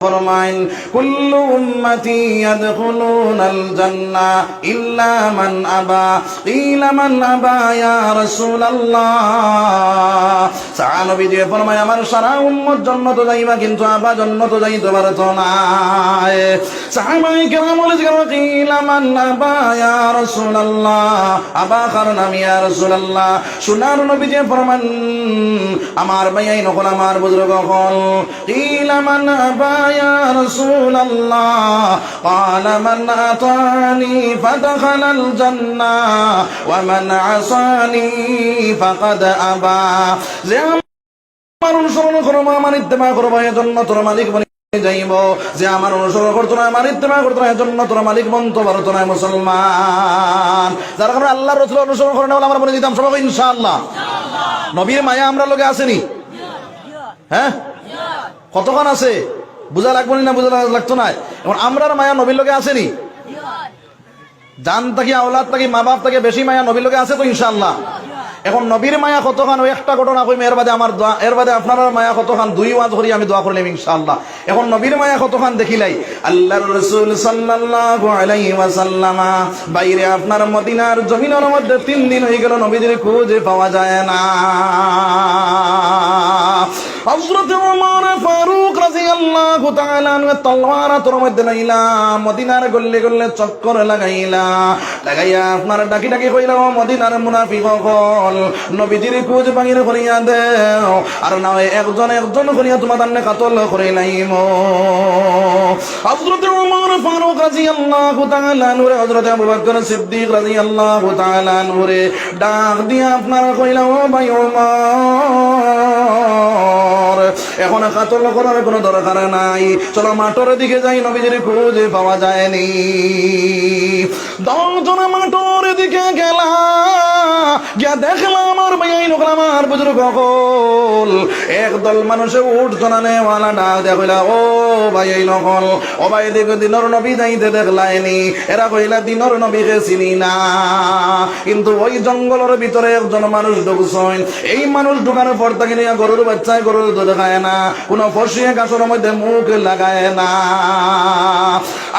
ফরমাইন কুল্লু উম্মতি ইয়াদখুলুনাল জান্নাহ ইল্লা মান আবা কিলা মান আবা ইয়া রাসূলুল্লাহ। সাহাবী যে ফরমায় আমার সারা উম্মত জান্নাত যাইবা কিন্তু আবা জান্নাত যাইতে পারতো না। সাহাবায়ে কেরাম বলেছেন কিলা মান আবা ইয়া রাসূলুল্লাহ, আবা কার নাম ইয়া রাসূলুল্লাহ। সোনার নবী যে ফরমান আমার ভাইয়াই নকল আমার বুজুর্গ কল কিলা মান আবা يا رسول الله قال من أطاعني فدخل الجنة ومن عصاني فقد أبى। যে আমার অনুসরণ করবো আমার ইত্তেবা করবো এজন্য তোর মালিক বনে যাইব, যে আমার অনুসরণ করতো না আমার ইত্তেবা করতো না এজন্য তোর মালিক বনতে পারতো না। মুসলমান যারা কারণে আল্লাহ রাসূল অনুসরণ করে না আমরা বলে দিতাম সবাই ইনশাআল্লাহ। নবীর মায়া আমরা লোকে আসেনি? হ্যাঁ, কতক্ষণ আছে বুঝা লাগবো না, বুঝা লাগতো না। এখন আমরার মায়া নবীর লোকে আসেনি? জান থাকি আওলাদ থাকি মা বাপ থেকে বেশি মায়া নবীর লোকে আছে তো ইনশাআল্লাহ। এখন নবীর মায়া কতখান ওই একটা ঘটনা কইম, এর বাদে আমার দোয়া, এর বাদে আপনার মায়া কতখান দুই ওয়াজ করি আমি দোয়া করলাম ইনশাআল্লাহ। এখন নবীর মায়া কতখান দেখিলাই আল্লাহর রাসূল সাল্লাল্লাহু আলাইহি ওয়াসাল্লাম বাইরে আপনার মদিনার জমিনের মধ্যে 3 দিন হয়ে গেল নবীদের খুঁজে পাওয়া যায় না। হযরত ওমর ফারুক রাদিয়াল্লাহু তাআলা আনহু তলোয়ারের মধ্যে নাইলা মদিনার গল্লে গল্লে চক্কর লাগাইয়া আপনার ডাকি ডাকি কইলা ও মদিনার মুনাফিক হল নবীজির খোঁজ বাগির করিয়া দেও, আর না একজন একজন করিয়া তোমাদের নে কাতল করে লাইম। হযরত ওমর ফারুক রাদিয়াল্লাহু তাআলা আনহু হযরত আবু বকর সিদ্দিক রাদিয়াল্লাহু তাআলা আনহু ডাক দিয়া আপনার কইলা ও ভাই ওমর এখন কাতল করার কোনো দরকার নাই, চলো মাঠের দিকে যাই, নবীজির খুঁজে পাওয়া যায়নি। 10 জন মাঠের দিকে গেলা গিয়া দেখলাম আমার ভাই নকল আমার বুজুর্গ হল একদল মানুষে উঠ জনানে ওয়ালা ডাক দেয়া কইলা ও ভাই নকল ও ভাই দেখো দিনর নবী যাইতে দেখলাইনি। এরা কইলা দিনর নবীকে চিনি না, কিন্তু ওই জঙ্গলের ভিতরে একজন মানুষ ঢুকছেন, এই মানুষ ঢুকানোর পর তাকে নিয়ে গরুর বাচ্চায় গরুর দুধ খায় না, কোনো ফসিয়া গাছের মধ্যে মুখ লাগায় না।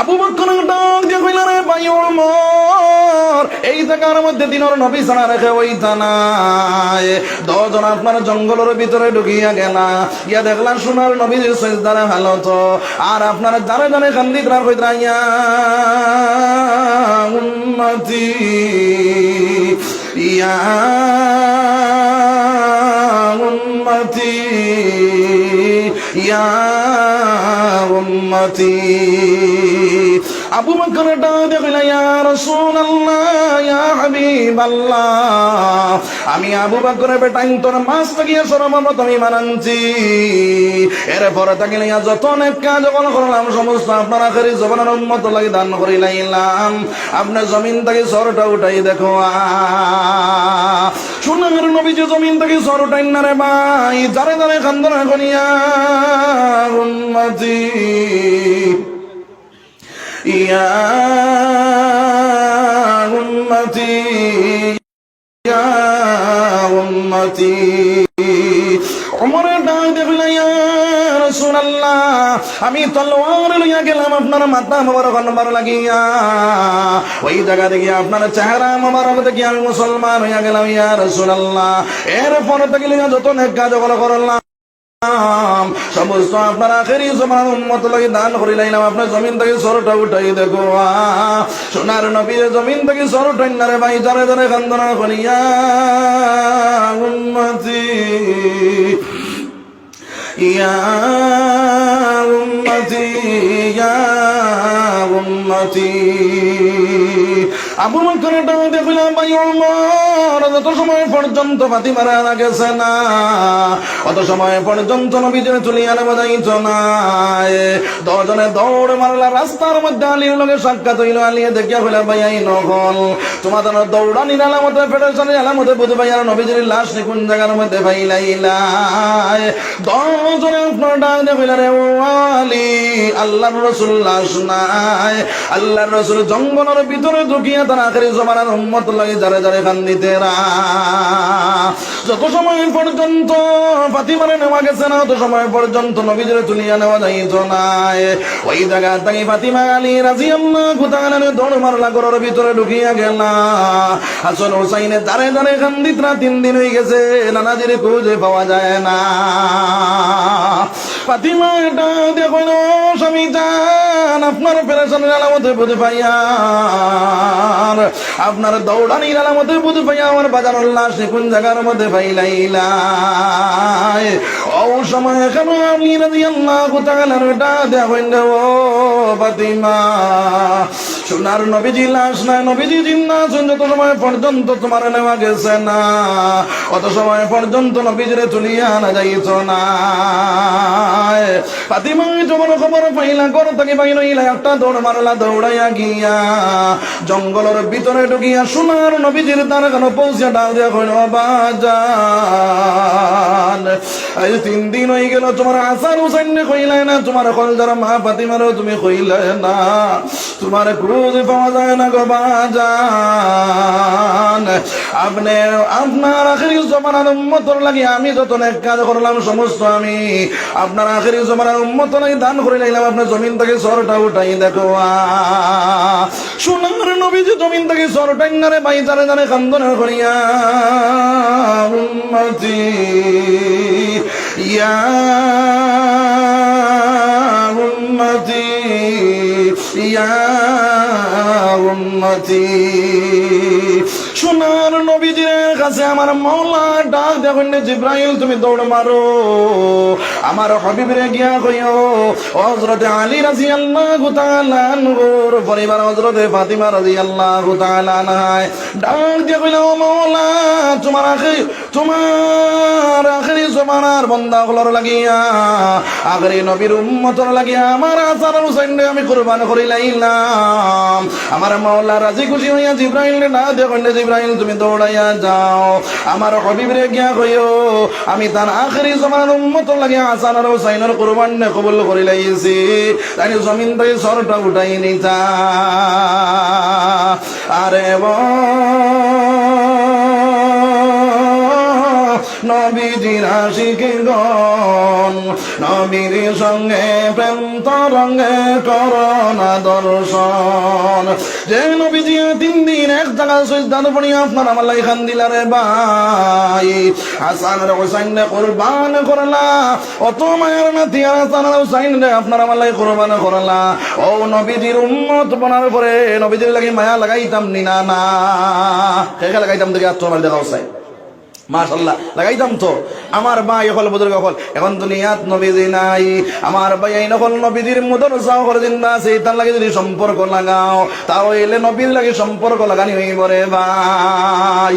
আবু বকর ডাক দিয়ে কইলা রে ভাই ওমর এই জায়গার মধ্যে দিনের নবী ছাড়া রেখে ওই থানায় 10 জন আপনার জঙ্গলের ভিতরে ঢুকিয়া গেলা গিয়া দেখলাম সোনার নবীর সিজদার হালত, আর আপনার জানে জানে কান্দি তার কইরা ইয়া উম্মতি ইয়া উম্মতি ইয়া উম্মতি। আবু বকর ডাক দিয়ে কইলা ইয়া রাসূলুল্লাহ ইয়া হাবিবাল্লাহ আমি আবু বকরের বেটাই তোর মাস লাগিয়া সর্বপ্রথম ঈমান আনছি, এরপরে তাকে নিয়ে যত নেক কাজ করলাম সমস্ত আপনার আখেরি জীবনের উম্মত লাগি দান করিলাম। আপনার জমিন থেকে সরটা উঠাই দেখো সোনার নবী যে জমিন থেকে সর উঠাই না রে ভাই, যারে যারে কান্দনা করিয়া উম্মতি ইয়া উম্মতি ইয়া উম্মতি। ওমরের ডাক দেখলা ইয়া রাসূলুল্লাহ আমি তলোয়ার লইয়া গেলাম আপনার মাথা মোবারক নাম্বার লাগিয়া, ওই জায়গা থেকে আপনার চেহারা মোবারক দেখি আমি মুসলমান হইয়া গেলাম ইয়া রাসূলুল্লাহ। এরপর থেকে লইয়া যত নেক কাজ করলাম সমস্ত আপনার আখেরি জমান উম্মত লাগি দান করিলাম। আপনার জমিন থেকে সরটা উঠাই দেখো সোনার নবীর জমিন থেকে সর উঠাই না রে ভাই, যারে যারে কান্দনা করিয়া উম্মতি ইয়া উম্মতি ইয়া উম্মতি। আবু বকর ডাক দিয়ে কইলা ভাই ওমর যত সময় পর্যন্ত ফাতিমা মারা গেছে না অত সময় পর্যন্ত নবীজির চুলিয়ার বাজাইছ না। 10 জনে দৌড় মারলা, রাস্তার মধ্যে আলীর লগে সাক্ষাৎ হইল। আলিয়ে দেখিয়া কইলা ভাই আই নকল তোমাদের দৌড়ানির আলামতে ফেডারেশনের আলামতে বুঝে ভাই আর নবীজির লাশ কোন জায়গার মধ্যে পাইলাইলা। 10 জনে আপনার ডাক দিয়ে কইলা রে ও আলী ও আল্লাহর রাসূল লাশ নাই। আল্লাহর রাসূল জঙ্গলের ভিতরে ঢুকিয়া তার আখেরি জমানার উম্মত লাগি যারে যারে কান্দিতেরা। যত সময় পর্যন্ত ফাতিমার নেওয়া গেছে না, তত সময় পর্যন্ত নবীজিরে তুলিয়া নেওয়া যাইত না। ওই জায়গা থেকে ফাতিমা আলী রাদিয়াল্লাহু তাআলা দৌড় মারলা, ঘরের ভিতরে ঢুকিয়া গেলা। হাসান হুসাইনে দাঁড়ে দাঁড়ে কান্দিতরা, 3 দিন হয়ে গেছে নানাজির খুঁজে পাওয়া যায় না। ফাতিমা এটা দেখো স্বামী যান, আপনার পেরেশানের আলামতে বুঝে পাইয়া, আপনার দৌড়ানির আলামতে বুঝে পাইয়া আমার বাজার লাশ কোন জায়গার মধ্যে পাইলাইলা। ও সময় কেন আলী রাদিয়াল্লাহু তাআলার এটা দেখো ও ফাতিমা, সোনার নবীজি লাশ নাই, নবীজি জিন্দা আছেন। যত সময় পর্যন্ত তোমার নেওয়া গেছে না, অত সময় পর্যন্ত নবীজিরে তুলিয়া আনা যাইত না। ফাতিমা যখন খবর পাইলা, ঘর থেকে বাইর হইলা, একটা দৌড় মারলা, দৌড়াইয়া গিয়া জঙ্গলের ভিতরে ঢুকিয়া সোনার নবীজির দ্বার কেন পৌঁছে ডাক দিয়া কইল, বাজান 3 দিন হয়ে গেল তোমার হাসান হুসাইন কইলে না, তোমার কলজার মা ফাতিমারও তুমি কইলে না, তোমার ক্রুজ পাওয়া যায় না গো বাজান। আপনি আপনার আখেরি জমানার উম্মতর লাগি আমি যত নেক কাজ করলাম সমস্ত আমি আপনার আখেরি জমানার উম্মত লাগি দান করে লাইলাম। আপনার জমিন থেকে সরটা উঠাই দেখো, সোনার নবীজি জমিন থেকে সর টাইনারে বাই জানে জানে কান্দন করিয়া, উম্মতি ইয়া উম্মতি ইয়া উম্মতি। সোনার নবীজির কাছে আমার মাওলা ডাক দেখুন, জিব্রাইল তুমি দৌড় মারো, আমার হাবিবরে গিয়া কইও হযরত আলী রাদিয়াল্লাহু তাআলা আনহুর পরিবার হযরত ফাতিমা রাদিয়াল্লাহু তাআলা আনহা ডাক দিয়া কইল, মাওলা তোমার আখেরি জমানার বান্দা হলর লাগিয়া, আখেরি নবীর উম্মতর লাগিয়া আমার হাসান হুসাইন আমি কুরবান করিলাইলাম। আমার মাওলা রাজি খুশি হইয়া জিব্রাইল না দেখুন, জিব্রাইল তুমি দৌড়াইয়া যাও, আমার হাবিবরে গিয়া কইও আমি তার আখেরি জমানার উম্মতর লাগিয়া হাসান আর হুসাইনের কুরবান কবুল করিলাইছি, তাই জমিন থেকে সরটা উঠাই নিতা। আরে নবীজির আশিকগণ, নবীর সঙ্গে প্রেম তরঙ্গে করোনা দর্শন। যে নবীজি 3 দিন এক জায়গায় সিজদাতে পড়িয়া আপনার আমার লাই খান দিলা রে ভাই, হাসান আর হুসাইন রে কুরবান করলা, অত মায়ের নাতি হাসান আর হুসাইন রে আপনার আমার লাই কুরবান করলা। ও নবীজির উম্মত বনার পরে নবীজির লাগি মায়া লাগাইতাম নি না, না কে লাগাইতাম দেখে তোমার দেখা চাই, মাশাআল্লাহ লাগাইতাম তো। আমার ভাই হল বুজুর্গ হল, এখন দুনিয়াত নবীজি নাই, আমার ভাই এই নকল নবীজির মুদরসা করে জিন্দা আছে, তার লাগে যদি সম্পর্ক লাগাও তাও এলে নবীর লাগে সম্পর্ক লাগানি হইব রে ভাই।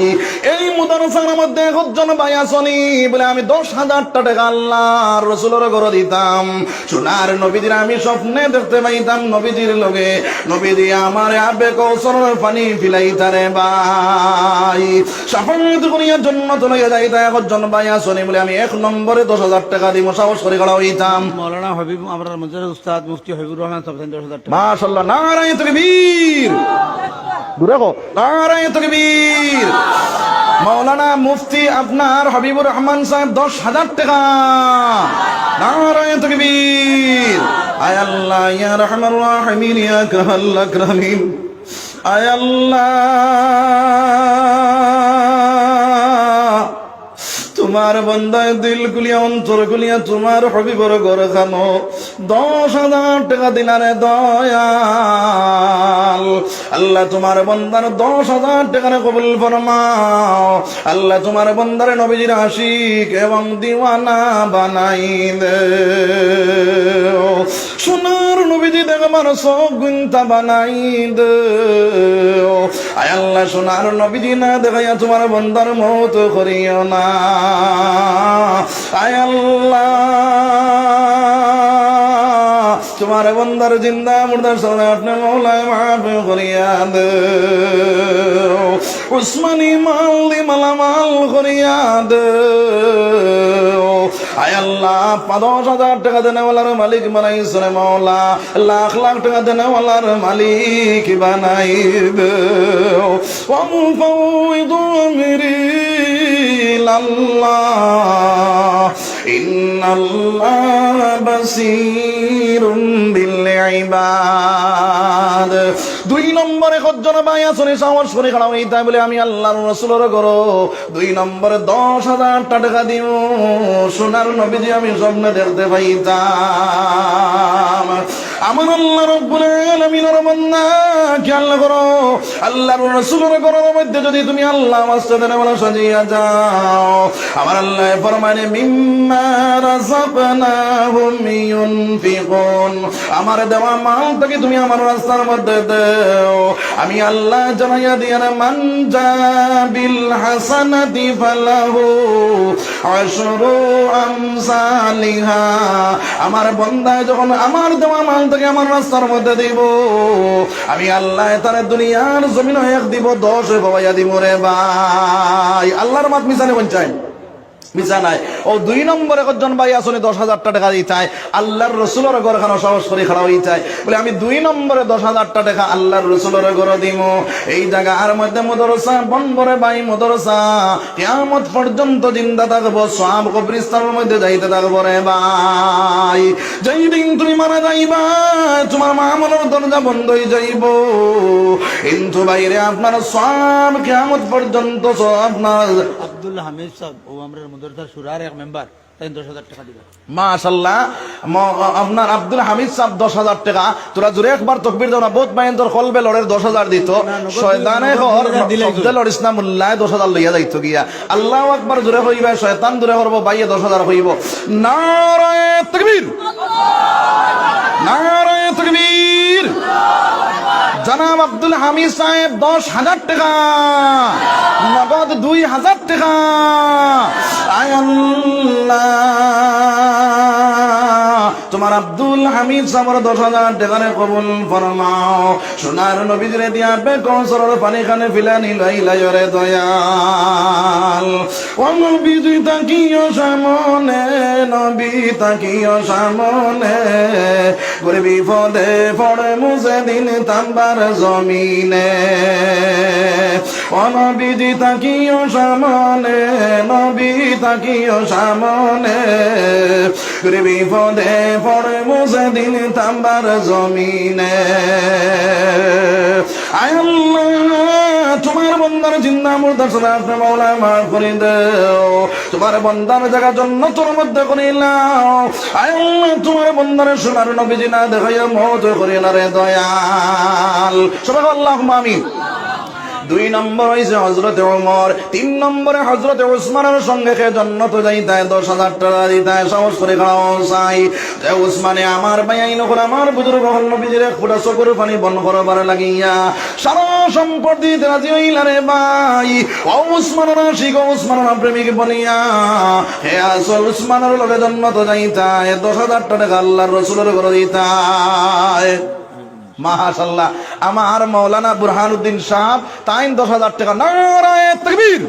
এই মুদরসার মধ্যে 1 জন ভাই আসনি বলে আমি 10,000 টাকা আল্লাহর রাসূলের ঘরে দিতাম। সোনার নবীজির আমি স্বপ্নে দেখতে পাইতাম, নবীজির লগে নবীজি আমার আবে কৌশলের পানি ফিলাইতা রে ভাই। সাফায়াত করিয়ার জন্য চলে যাইতা 1 জন ভাই আসনি বলে আমি 1 নম্বরে 10,000 টাকা দিব সাহস করে গড়া হইতাম। মাওলানা হাবিব আমরা মঞ্জুর উস্তাদ মুফতি হাবিবুর রহমান সাহেব 10,000 টাকা। মাশাআল্লাহ, নারায়ে তাকবীর, দূরে গো, নারায়ে তাকবীর। মাওলানা মুফতি আপনার হাবিবুর রহমান সাহেব 10,000 টাকা, নারায়ে তাকবীর। আয় আল্লাহ ইয়া রাহমান রাহিমিন ইয়া কাহাল আকরামিন, আয় আল্লাহ তোমার বান্দায় দিল কুলিয়া অন্তর কুলিয়া তোমার হাবিবর ঘরে খানো 10,000 টাকা দিনারে দয়াল। আল্লাহ তোমার বান্দার 10,000 টাকা কবুল ফরমাও। আল্লাহ তোমার বান্দারে নবীজির আশিক এবং দিওয়ানা বানাই দে। সোনার নবীজি দেখবার সব গুনতা বানাই দে। আয় আল্লাহ সোনার নবীজি না দেখাইয়া তোমার বান্দার মত করিও না। আয় আল্লাহ তোমার বন্দার জিন্দা মুর্দার সামনে আপনি মৌলায় মাফ করিয়া দেও উসমানী মাল দি মালামাল করিয়া দেও আয় আল্লাহ ৫,০০০ টাকা দেনেওয়ালার মালিক বানাইছে রে মৌলা লাখ লাখ টাকা দেনেওয়ালার মালিক বানাই দেও ওয়ামুফাউইদু আমরি ইলাল্লাহ ইন্নাল্লাহ বাসীরুম বিল ইবাদ। ২ নম্বরে কতজন ভাই আসলে সাহস করে খাড়া হই তাই বলে আমি আল্লাহর রাসূলের ঘর ২ নম্বরে ১০,০০০ টাকা দিও সোনার নবীজি আমি স্বপ্নে দেখতে পাইতাম। আমার আল্লাহ রাব্বুল আলামিনের বান্দা খেয়াল করো আল্লাহর রাসূলের ঘরের মধ্যে যদি তুমি আল্লাহ মাসজিদে ওয়ালা সাজিয়া যাও আমার আল্লাহ ফরমানে মিম্মা রাযাকনাহুম ইউনফিকুন আমার দেওয়া মাল থেকে তুমি আমার রাস্তার মধ্যে দাও আমি আল্লাহ জানাইয়া দিয়া মান জাবিল হাসানাতি ফালাহু আশরু আমসালিহা আমার বান্দা যখন আমার দেওয়া মাল থেকে আমার রাস্তার মধ্যে দিব আমি আল্লাহ তার দুনিয়ার জমিন এক দিব ১০ বাবাইয়া দিব রে ভাই আল্লাহর মাত মিজানে পৌঁছায় মিছা নাই ও ২ নম্বরে একজন ভাই আসলে ১০,০০০ টাকা দিতে চায় আল্লাহর রাসূলের ঘরখানে সাহস করে খাড়া হই চায় বলে আমি ২ নম্বরে ১০,০০০ টাকা আল্লাহর রাসূলের ঘর দিব এই জায়গার মধ্যে মাদ্রাসা বনবরে ভাই মাদ্রাসা কিয়ামত পর্যন্ত জিন্দা থাকবো সব কবরস্থানের মধ্যে যাইতে থাকবো রে ভাই যেই দিন তুমি মারা যাইবা তোমার মামলার দরজা বন্ধ হয়ে যাইব কিন্তু বাইরে আপনার সব কিয়ামত পর্যন্ত সব আপনার আব্দুল হামিদ সাহেব ও আমরা মাদ্রাসার সুরার এক মেম্বার তাই ১০,০০০ টাকা দিবা মাশাআল্লাহ আপনার আব্দুল হামিদ সাহেব ১০,০০০ টাকা তোরা জুড়ে একবার তাকবীর দাও না বহুত মাইন তোর কলবে লড়ের ১০,০০০ দিত শয়তানে ঘর শব্দে লড়িস না মোল্লায় ১০,০০০ লইয়া যাইত গিয়া আল্লাহু আকবার জুড়ে হইবা শয়তান দূরে করব বাইয়ে ১০,০০০ হইব নারায়ে তাকবীর নারায়ে তাকবীর জনাব আব্দুল হামিদ সাহেব ১০,০০০ টাকা নগদ ২,০০০ টাকা আয় আল্লাহ তোমার আব্দুল হামিদ সাহেবের ১০,০০০ টাকারে কবুল ফরমাও সোনার নবীজিরে দিয়া বেকসরের পানি খানে ফিলানি লাইলাই রে দয়াল ও নবীজি তাকিও সামনে নবী তাকিও সামনে করে বিপদে পড়ে মুছে দিন তাম্বার জমিনে ও নবীজি তাকিও সামনে নবী তাকিও সামনে করে বিপদে পড়ে মুছে দিন তাম্বার জমিনে আয় আল্লাহ তোমার বন্দার জিন্দা মুর্দা সালাত মাওলা মাফ করে দাও তোমার বন্দার জায়গা জান্নাতের মধ্যে করিলাও আয় আল্লাহ তোমার বন্দার সোনার নবীজি না দেখাইয়া মওত করিলা রে দয়াল সবাই আল্লাহুম্মা আমিন ২ নম্বর হইছে হযরত ওমর ৩ নম্বরে হযরত উসমানের সঙ্গে কে জান্নাত যাইতে ১০,০০০ টাকা দিতে সাহস করে খাওয়া চাই যে উসমানে আমার ভাই আইন করে আমার বুজুর্গ হল নবীজির এক ফোঁটা চোখের পানি বন করবার লাগিয়া সারা সম্পত্তি রাজি হইলা রে ভাই ও উসমানের আশিক ও উসমানের প্রেমিক বনিয়া হে আসল উসমানের লগে জান্নাত যাইতে ১০,০০০ টাকা আল্লাহর রাসূলের ঘরে দিতে মাশাআল্লাহ আমার মাওলানা বুরহানুদ্দিন সাহেব তাই ১০,০০০ টাকা নারায়ে তাকবীর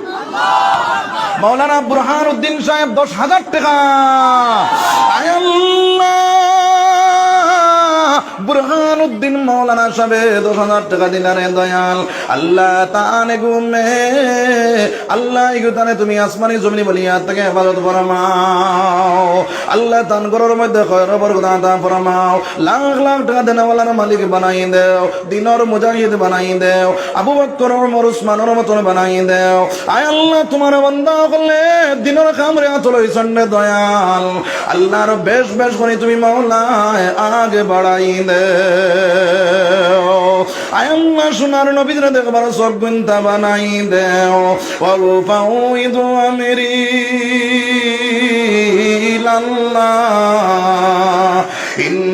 মাওলানা বুরহানুদ্দিন সাহেব ১০,০০০ টাকা আয় আল্লাহ বুরহানুদ্দিন মাওলানা সাহেব ১০,০০০ টাকা দিলেন দয়াল আল্লাহ তাআলা গুমে আল্লাহ ইগুতানে তুমি আসমানি জমিনি বলিয়া তাকে হেফাজত ফরমাও আল্লাহ তান ঘরের মধ্যে খয়র বরকত আতা ফরমাও লাখ লাখ টাকা দেনওয়ালার মালিক বানাই দেও দিনের মুজাহিদ বানাই দেও আবু বকর ওমর উসমানের মতন বানাই দেও আয় আল্লাহ তোমার বান্দা করলে দিনের কামরে আতল হইছেন দয়াল আল্লাহর বেশ বেশ করে তুমি মাওলা আগে বাড়াই দেও আয় আল্লাহ সোনার নবীর দেখবার সব গুণতা বানাই দেও ওয়াফাউইদু আমরি ইলাল্লাহ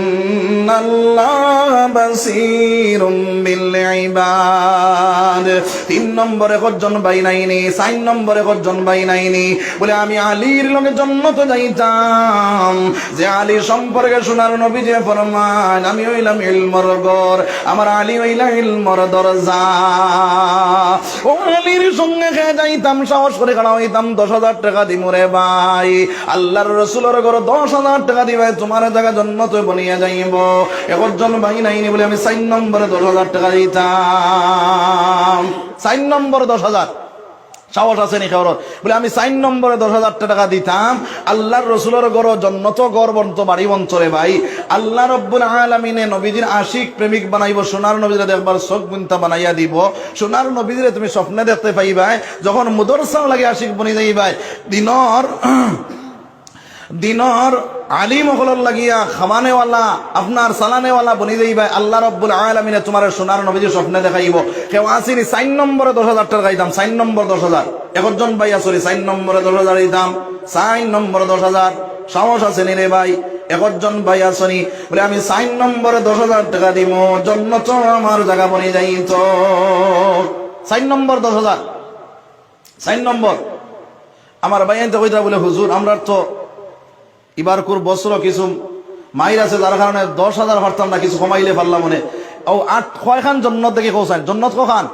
ইন্নাল্লাহা বাসীরুম বিল ইবাদ। 3 নম্বরে কজন ভাই নাইনি, 4 নম্বরে কজন ভাই নাইনি বলে আমি আলীর লগে জান্নাতে যাইতাম, যে আলী সম্পর্কে শোনার নবী যে ফরমান আমি হইলাম ইলমর ঘর, আমার আলী হইলা ইলমর দরজা। ও আলীর সঙ্গে খেয়ে যাইতাম, সাহস করে খাড়া হইতাম, 10,000 টাকা দিমু রে ভাই, আল্লাহর রাসূলের ঘর 10,000 টাকা দিবে, তোমার জায়গা জান্নাতে বনিয়া যাইব। একজন ভাই নাইনি বলে আমি 4 নম্বরে 10,000 টাকা দিতাম। 4 নম্বর 10,000, সাহস আছে নি খাওয়ার বলে আমি 4 নম্বরে 10,000 টাকা দিতাম, আল্লাহর রাসূলের ঘর জান্নাত ঘর বন্ত বাড়ি বঞ্চরে ভাই, আল্লাহ রাব্বুল আলামিনে নবীজির আশিক প্রেমিক বানাইব, সোনার নবীরে দেখবার চোখ বুনতা বানাইয়া দিব, সোনার নবীরে তুমি স্বপ্নে দেখতে পাইবাই, যখন মুদরসাও লাগে আশিক বনি যাইবাই, দিনর আলিম হকলর লাগিয়া খামানেওয়ালা আপনার সালানেওয়ালা বনি যাইবাই, আল্লাহ রাব্বুল আলামিনে তোমার সোনার নবীজি স্বপ্নে দেখাইব। কেউ আসিনি 4 নম্বরে 10,000 টাকা দিতাম, 4 নম্বর 10,000, একজন ভাই আসরি 4 নম্বরে 10,000 দিতাম, 4 নম্বরে 10,000, সাহস আছে নি রে ভাই? একজন ভাই আসনি বলে আমি 4 নম্বরে 10,000 টাকা দিব, জান্নাত আমার জায়গা বনি যাইত। 4 নম্বর 10,000, 4 নম্বর। আমার ভাই আনতে কইতা বলে হুজুর আমরা তো এবার কোর বছর কিছু মাইর আছে, যার কারণে 10,000 পারতাম না, কিছু কমাইলে পারলাম মনে ও 8 কয়খান জন্নত দেখে কৌসান, জন্নত কখান